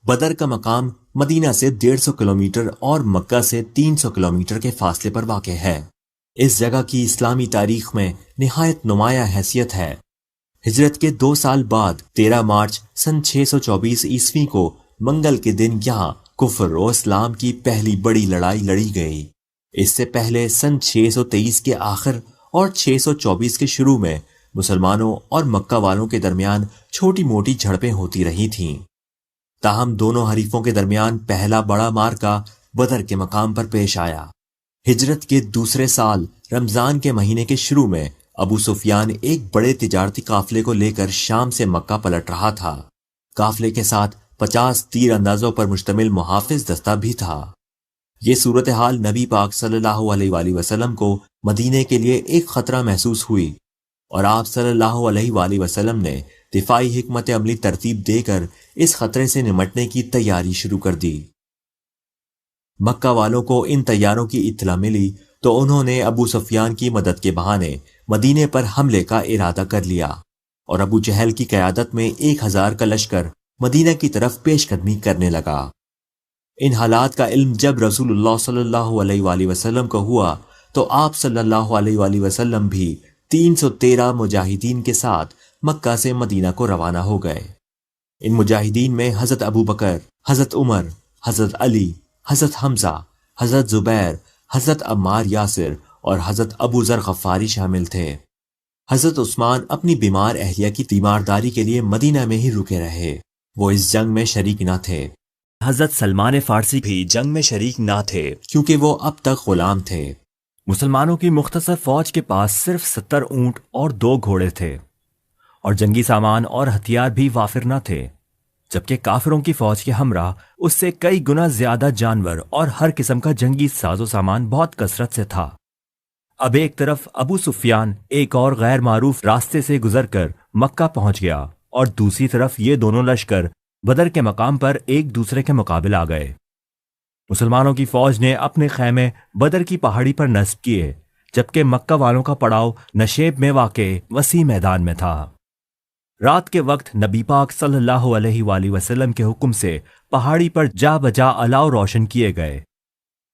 بدر کا مقام مدینہ سے 150 کلومیٹر اور مکہ سے 300 کلومیٹر کے فاصلے پر واقع ہے۔ اس جگہ کی اسلامی تاریخ میں نہایت نمایاں حیثیت ہے۔ ہجرت کے 2 سال بعد 13 مارچ سن 624 عیسوی کو منگل کے دن یہاں کفر و اسلام کی پہلی بڑی لڑائی لڑی گئی۔ اس سے پہلے سن 623 کے آخر اور 624 کے شروع میں مسلمانوں اور مکہ والوں کے درمیان چھوٹی موٹی جھڑپیں ہوتی رہی تھیں۔ تاہم دونوں حریفوں کے درمیان پہلا بڑا معرکہ بدر کے مقام پر پیش آیا۔ ہجرت کے دوسرے سال رمضان کے مہینے کے شروع میں ابو سفیان ایک بڑے تجارتی قافلے کو لے کر شام سے مکہ پلٹ رہا تھا۔ قافلے کے ساتھ 50 تیر اندازوں پر مشتمل محافظ دستہ بھی تھا۔ یہ صورتحال نبی پاک صلی اللہ علیہ وآلہ وسلم کو مدینے کے لیے ایک خطرہ محسوس ہوئی اور آپ صلی اللہ علیہ وآلہ وسلم نے دفاعی حکمت عملی ترتیب دے کر اس خطرے سے نمٹنے کی تیاری شروع کر دی۔ مکہ والوں کو ان تیاروں کی اطلاع ملی تو انہوں نے ابو سفیان کی مدد کے بہانے مدینے پر حملے کا ارادہ کر لیا اور ابو جہل کی قیادت میں 1000 کا لشکر مدینہ کی طرف پیش قدمی کرنے لگا۔ ان حالات کا علم جب رسول اللہ صلی اللہ علیہ وآلہ وسلم کو ہوا تو آپ صلی اللہ علیہ وآلہ وسلم بھی 313 مجاہدین کے ساتھ مکہ سے مدینہ کو روانہ ہو گئے۔ ان مجاہدین میں حضرت ابو بکر، حضرت عمر، حضرت علی، حضرت حمزہ، حضرت زبیر، حضرت عمار یاسر اور حضرت ابو ذر غفاری شامل تھے۔ حضرت عثمان اپنی بیمار اہلیہ کی تیمارداری کے لیے مدینہ میں ہی رکے رہے، وہ اس جنگ میں شریک نہ تھے۔ حضرت سلمان فارسی بھی جنگ میں شریک نہ تھے کیونکہ وہ اب تک غلام تھے۔ مسلمانوں کی مختصر فوج کے پاس صرف 70 اونٹ اور 2 گھوڑے تھے اور جنگی سامان اور ہتھیار بھی وافر نہ تھے، جبکہ کافروں کی فوج کے ہمراہ اس سے کئی گنا زیادہ جانور اور ہر قسم کا جنگی ساز و سامان بہت کثرت سے تھا۔ اب ایک طرف ابو سفیان ایک اور غیر معروف راستے سے گزر کر مکہ پہنچ گیا اور دوسری طرف یہ دونوں لشکر بدر کے مقام پر ایک دوسرے کے مقابل آ گئے۔ مسلمانوں کی فوج نے اپنے خیمے بدر کی پہاڑی پر نصب کیے، جبکہ مکہ والوں کا پڑاؤ نشیب میں واقع وسیع میدان میں تھا۔ رات کے وقت نبی پاک صلی اللہ علیہ وآلہ وسلم کے حکم سے پہاڑی پر جا بجا الاؤ روشن کیے گئے۔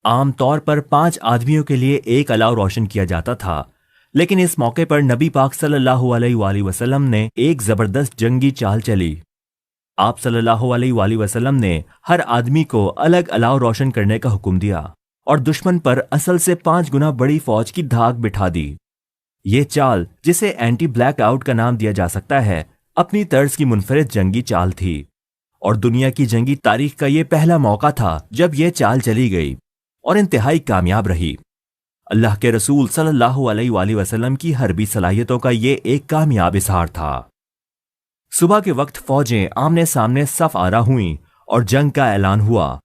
عام طور پر 5 آدمیوں کے لیے ایک الاؤ روشن کیا جاتا تھا، لیکن اس موقع پر نبی پاک صلی اللہ علیہ وآلہ وسلم نے ایک زبردست جنگی چال چلی۔ آپ صلی اللہ علیہ وآلہ وسلم نے ہر آدمی کو الگ الاؤ روشن کرنے کا حکم دیا اور دشمن پر اصل سے 5 گنا بڑی فوج کی دھاک بٹھا دی۔ یہ چال، جسے اینٹی بلیک آؤٹ کا نام دیا جا سکتا ہے، اپنی طرز کی منفرد جنگی چال تھی اور دنیا کی جنگی تاریخ کا یہ پہلا موقع تھا جب یہ چال چلی گئی اور انتہائی کامیاب رہی۔ اللہ کے رسول صلی اللہ علیہ وآلہ وسلم کی حربی صلاحیتوں کا یہ ایک کامیاب اظہار تھا۔ صبح کے وقت فوجیں آمنے سامنے صف آرا ہوئیں اور جنگ کا اعلان ہوا۔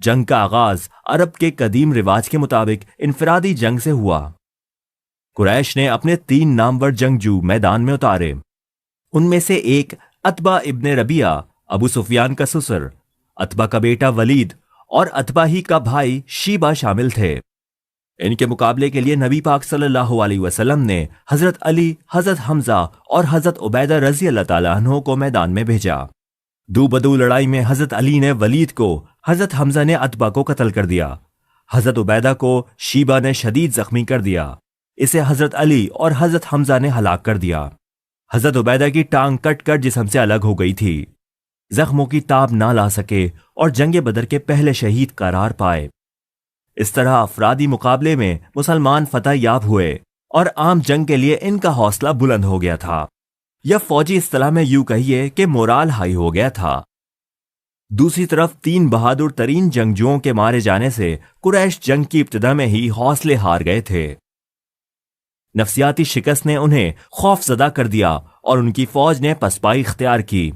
جنگ کا آغاز عرب کے قدیم رواج کے مطابق انفرادی جنگ سے ہوا۔ قریش نے اپنے 3 نامور جنگجو میدان میں اتارے۔ ان میں سے ایک عتبہ ابن ربیعہ، ابو سفیان کا سسر، عتبہ کا بیٹا ولید اور عتبہ ہی کا بھائی شیبہ شامل تھے۔ ان کے مقابلے کے لیے نبی پاک صلی اللہ علیہ وسلم نے حضرت علی، حضرت حمزہ اور حضرت عبیدہ رضی اللہ تعالیٰ عنہ کو میدان میں بھیجا۔ دو بدو لڑائی میں حضرت علی نے ولید کو، حضرت حمزہ نے عتبہ کو قتل کر دیا۔ حضرت عبیدہ کو شیبہ نے شدید زخمی کر دیا۔ اسے حضرت علی اور حضرت حمزہ نے ہلاک کر دیا۔ حضرت عبیدہ کی ٹانگ کٹ کر جسم سے الگ ہو گئی تھی، زخموں کی تاب نہ لا سکے اور جنگ بدر کے پہلے شہید قرار پائے۔ اس طرح افرادی مقابلے میں مسلمان فتح یاب ہوئے اور عام جنگ کے لیے ان کا حوصلہ بلند ہو گیا تھا، یا فوجی اصطلاح میں یوں کہیے کہ مورال ہائی ہو گیا تھا۔ دوسری طرف 3 بہادر ترین جنگجوؤں کے مارے جانے سے قریش جنگ کی ابتدا میں ہی حوصلے ہار گئے تھے۔ نفسیاتی شکست نے انہیں خوف زدہ کر دیا اور ان کی فوج نے پسپائی اختیار کی۔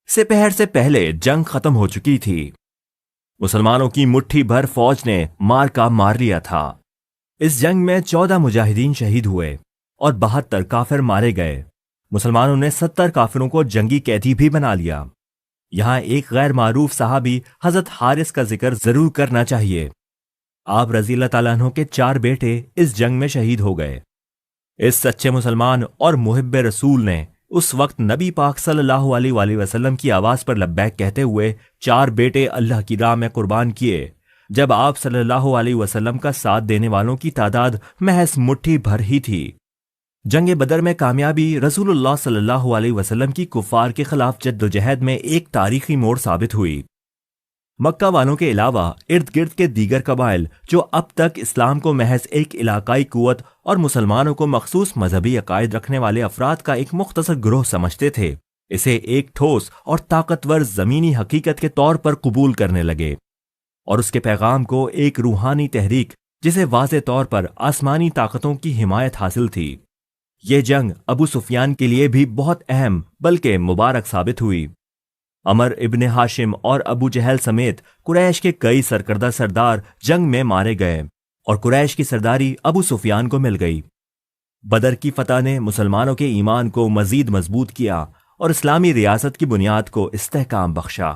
سپہر سے پہلے جنگ ختم ہو چکی تھی۔ مسلمانوں کی مٹھی بھر فوج نے مارکا مار لیا تھا۔ اس جنگ میں 14 مجاہدین شہید ہوئے اور 72 کافر مارے گئے۔ مسلمانوں نے 70 کافروں کو جنگی قیدی بھی بنا لیا۔ یہاں ایک غیر معروف صحابی حضرت حارث کا ذکر ضرور کرنا چاہیے۔ آپ رضی اللہ تعالیٰ عنہ کے 4 بیٹے اس جنگ میں شہید ہو گئے۔ اس سچے مسلمان اور محب رسول نے اس وقت نبی پاک صلی اللہ علیہ وآلہ وسلم کی آواز پر لبیک کہتے ہوئے 4 بیٹے اللہ کی راہ میں قربان کیے، جب آپ صلی اللہ علیہ وسلم کا ساتھ دینے والوں کی تعداد محض مٹھی بھر ہی تھی۔ جنگ بدر میں کامیابی رسول اللہ صلی اللہ علیہ وسلم کی کفار کے خلاف جدوجہد میں ایک تاریخی موڑ ثابت ہوئی۔ مکہ والوں کے علاوہ ارد گرد کے دیگر قبائل جو اب تک اسلام کو محض ایک علاقائی قوت اور مسلمانوں کو مخصوص مذہبی عقائد رکھنے والے افراد کا ایک مختصر گروہ سمجھتے تھے، اسے ایک ٹھوس اور طاقتور زمینی حقیقت کے طور پر قبول کرنے لگے، اور اس کے پیغام کو ایک روحانی تحریک جسے واضح طور پر آسمانی طاقتوں کی حمایت حاصل تھی۔ یہ جنگ ابو سفیان کے لیے بھی بہت اہم بلکہ مبارک ثابت ہوئی۔ عمر ابن ہاشم اور ابو جہل سمیت قریش کے کئی سرکردہ سردار جنگ میں مارے گئے اور قریش کی سرداری ابو سفیان کو مل گئی۔ بدر کی فتح نے مسلمانوں کے ایمان کو مزید مضبوط کیا اور اسلامی ریاست کی بنیاد کو استحکام بخشا۔